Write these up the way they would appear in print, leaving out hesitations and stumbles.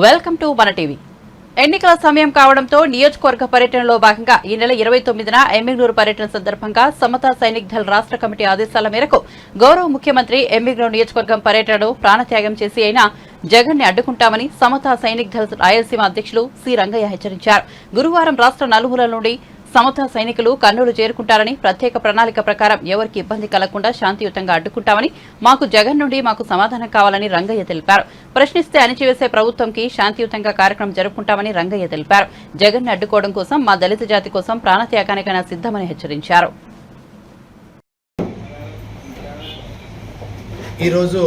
Welcome to మన TV. ఎన్నికల సమయం కావడంతో నియోజకవర్గ పర్యటనలో భాగంగా ఈ నెల 29న ఎమ్మిగనూరు పర్యటన సందర్భంగా సమతా సైనిక్ దళ్ రాష్ట్ర కమిటీ ఆదేశాల మేరకు గౌరవ ముఖ్యమంత్రి ఎమ్మిగనూరు నియోజకవర్గం పర్యటనలో ప్రాణత్యాగం చేసి అయినా జగన్ ని అడ్డుకుంటామని సమతా సైనిక్ దళ్ రాయలసీమ అధ్యక్షులు సి రంగయ్య హెచ్చరించారు. గురువారం రాష్ట్ర నలుమూలల నుండి సమతా సైనికులు కర్నూలు చేరుకుంటారని, ప్రత్యేక ప్రణాళిక ప్రకారం ఎవరికి ఇబ్బంది కలగకుండా శాంతియుతంగా అడ్డుకుంటామని, మాకు జగన్ నుండి మాకు సమాధానం కావాలని రంగయ్య తెలిపారు. ప్రశ్నిస్తే అణిచివేసే ప్రభుత్వంకి శాంతియుతంగా కార్యక్రమం జరుపుకుంటామని రంగయ్య తెలిపారు. జగన్ ని అడ్డుకోవడం కోసం మా దళిత జాతి కోసం ప్రాణత్యాగానికైనా సిద్దమని హెచ్చరించారు. ఈరోజు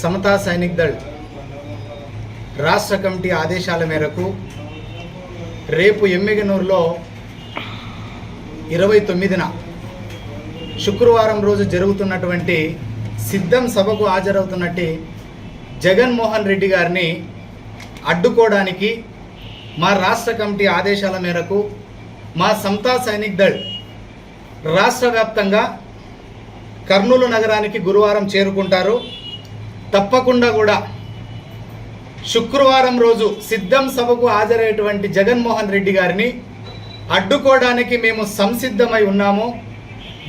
సమతా సైనిక్ దళ్ రాష్ట్ర కమిటీ ఆదేశాల మేరకు రేపు ఎమ్మిగనూరులో 29న శుక్రవారం రోజు జరుగుతున్నటువంటి సిద్ధం సభకు హాజరవుతున్నట్టు జగన్మోహన్ రెడ్డి గారిని అడ్డుకోవడానికి మా రాష్ట్ర కమిటీ ఆదేశాల మేరకు మా సమతా సైనిక్ దళ్ రాష్ట్ర వ్యాప్తంగా కర్నూలు నగరానికి గురువారం చేరుకుంటారు. తప్పకుండా కూడా శుక్రవారం రోజు సిద్ధం సభకు హాజరయ్యేటువంటి జగన్మోహన్ రెడ్డి గారిని అడ్డుకోవడానికి మేము సంసిద్ధమై ఉన్నాము.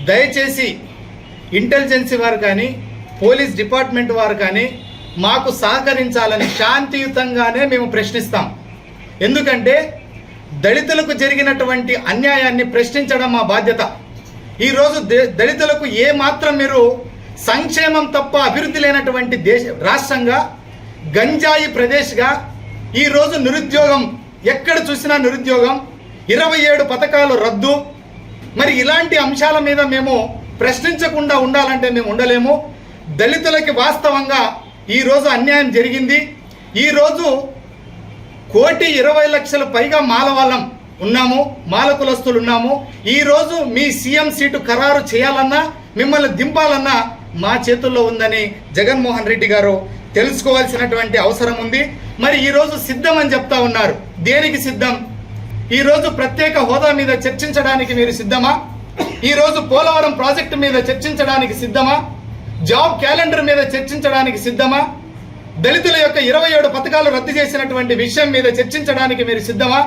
దయచేసి ఇంటెలిజెన్సీ వారు కానీ, పోలీస్ డిపార్ట్మెంట్ వారు కానీ మాకు సహకరించాలని శాంతియుతంగానే మేము ప్రశ్నిస్తాం. ఎందుకంటే దళితులకు జరిగినటువంటి అన్యాయాన్ని ప్రశ్నించడం మా బాధ్యత. ఈరోజు దళితులకు ఏ మాత్రం మీరు సంక్షేమం తప్ప అభివృద్ధి లేనటువంటి రాష్ట్రంగా, గంజాయి ప్రదేశ్గా ఈరోజు నిరుద్యోగం, ఎక్కడ చూసినా నిరుద్యోగం, 27 పథకాలు రద్దు. మరి ఇలాంటి అంశాల మీద మేము ప్రశ్నించకుండా ఉండాలంటే మేము ఉండలేము. దళితులకి వాస్తవంగా ఈరోజు అన్యాయం జరిగింది. ఈరోజు 1,20,00,000 పైగా మాల వాళ్ళం ఉన్నాము, మాల కులస్తులు ఉన్నాము. ఈరోజు మీ సీఎం సీటు ఖరారు చేయాలన్నా, మిమ్మల్ని దింపాలన్నా మా చేతుల్లో ఉందని జగన్మోహన్ రెడ్డి గారు తెలుసుకోవాల్సినటువంటి అవసరం ఉంది. మరి ఈరోజు సిద్ధం అని చెప్తా ఉన్నారు. దేనికి సిద్ధం? ఈరోజు ప్రత్యేక హోదా మీద చర్చించడానికి మీరు సిద్ధమా? ఈరోజు పోలవరం ప్రాజెక్టు మీద చర్చించడానికి సిద్ధమా? జాబ్ క్యాలెండర్ మీద చర్చించడానికి సిద్ధమా? దళితుల యొక్క 27 పథకాలు రద్దు చేసినటువంటి విషయం మీద చర్చించడానికి మీరు సిద్ధమా?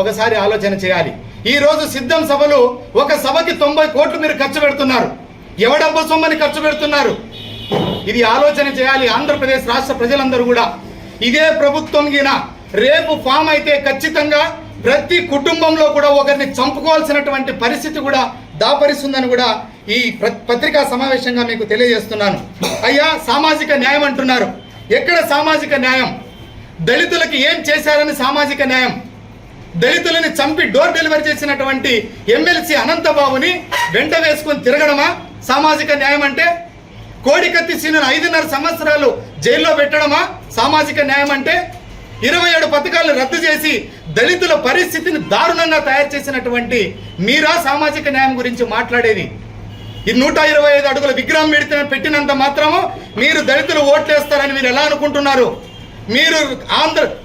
ఒకసారి ఆలోచన చేయాలి. ఈరోజు సిద్ధం సభలు, ఒక సభకి 90 కోట్లు మీరు ఖర్చు పెడుతున్నారు. ఎవడబ్బ సొమ్మని ఖర్చు పెడుతున్నారు? ఇది ఆలోచన చేయాలి. ఆంధ్రప్రదేశ్ రాష్ట్ర ప్రజలందరూ కూడా ఇదే ప్రభుత్వం గిన రేపు ఫామ్ అయితే ఖచ్చితంగా ప్రతి కుటుంబంలో కూడా ఒకరిని చంపుకోవాల్సినటువంటి పరిస్థితి కూడా దాపరిస్తుందని కూడా ఈ పత్రికా సమావేశంగా మీకు తెలియజేస్తున్నాను. అయ్యా, సామాజిక న్యాయం అంటున్నారు. ఎక్కడ సామాజిక న్యాయం? దళితులకి ఏం చేశారని సామాజిక న్యాయం? దళితులని చంపి డోర్ డెలివరీ చేసినటువంటి ఎమ్మెల్సీ అనంతబాబుని వెంట వేసుకొని తిరగడమా సామాజిక న్యాయం అంటే? కోడికత్తి సీనును 5.5 సంవత్సరాలు జైల్లో పెట్టడమా సామాజిక న్యాయం అంటే? 27 పథకాలను రద్దు చేసి దళితుల పరిస్థితిని దారుణంగా తయారు చేసినటువంటి మీరా సామాజిక న్యాయం గురించి మాట్లాడేది? ఈ 125 అడుగుల విగ్రహం పెట్టినంత మాత్రము మీరు దళితులు ఓట్లేస్తారని మీరు ఎలా అనుకుంటున్నారు? మీరు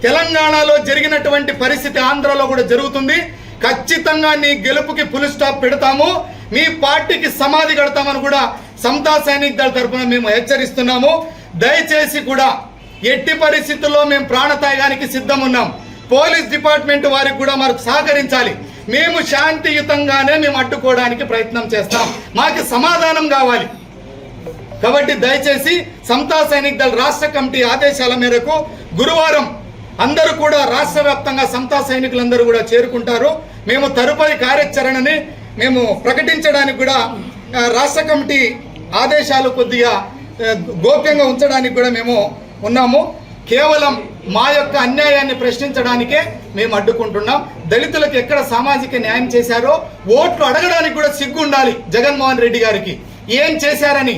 తెలంగాణలో జరిగినటువంటి పరిస్థితి ఆంధ్రలో కూడా జరుగుతుంది. ఖచ్చితంగా నీ గెలుపుకి ఫుల్ స్టాప్ పెడతాము, మీ పార్టీకి సమాధి కడతామని కూడా సమతా సైనిక్ దళ తరఫున మేము హెచ్చరిస్తున్నాము. దయచేసి కూడా ఎట్టి పరిస్థితుల్లో మేము ప్రాణత్యాగానికి సిద్ధం ఉన్నాం. పోలీస్ డిపార్ట్మెంట్ వారికి కూడా మనకు సహకరించాలి. మేము శాంతియుతంగానే మేము అడ్డుకోవడానికి ప్రయత్నం చేస్తాం. మాకు సమాధానం కావాలి. కాబట్టి దయచేసి సమతా సైనిక్ దళ రాష్ట్ర కమిటీ ఆదేశాల మేరకు గురువారం అందరూ కూడా రాష్ట్ర వ్యాప్తంగా సమతా సైనికులందరూ కూడా చేరుకుంటారు. మేము తదుపరి కార్యాచరణని మేము ప్రకటించడానికి కూడా రాష్ట్ర కమిటీ ఆదేశాలు కొద్దిగా గోప్యంగా ఉంచడానికి కూడా మేము ఉన్నాము. కేవలం మా యొక్క అన్యాయాన్ని ప్రశ్నించడానికే మేము అడ్డుకుంటున్నాం. దళితులకు ఎక్కడ సామాజిక న్యాయం చేశారో ఓట్లు అడగడానికి కూడా సిగ్గు ఉండాలి జగన్మోహన్ రెడ్డి గారికి. ఏం చేశారని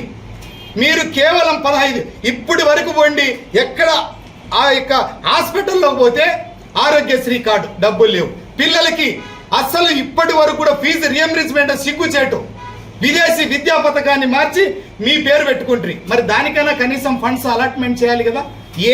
మీరు కేవలం 15 ఇప్పటి వరకు పోండి, ఎక్కడ ఆ యొక్క హాస్పిటల్లో పోతే ఆరోగ్యశ్రీ కార్డు డబ్బులు లేవు. పిల్లలకి అసలు ఇప్పటి వరకు కూడా ఫీజు రియంబర్స్మెంట్ సిగ్గుచేటు. విదేశీ విద్యా పథకాన్ని మార్చి మీ పేరు పెట్టుకుంటారు. మరి దానికైనా కనీసం ఫండ్స్ అలాట్మెంట్ చేయాలి కదా.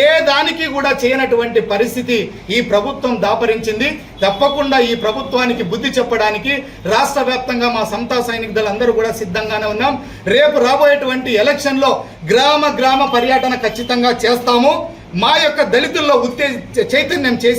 ఏ దానికి కూడా చేయనటువంటి పరిస్థితి ఈ ప్రభుత్వం దాపరించింది. తప్పకుండా ఈ ప్రభుత్వానికి బుద్ధి చెప్పడానికి రాష్ట్ర వ్యాప్తంగా మా సమతా సైనిక్ దళ అందరూ కూడా సిద్ధంగానే ఉన్నాం. రేపు రాబోయేటువంటి ఎలక్షన్లో గ్రామ గ్రామ పర్యటన ఖచ్చితంగా చేస్తాము. మా యొక్క దళితుల్లో చైతన్యం చేసి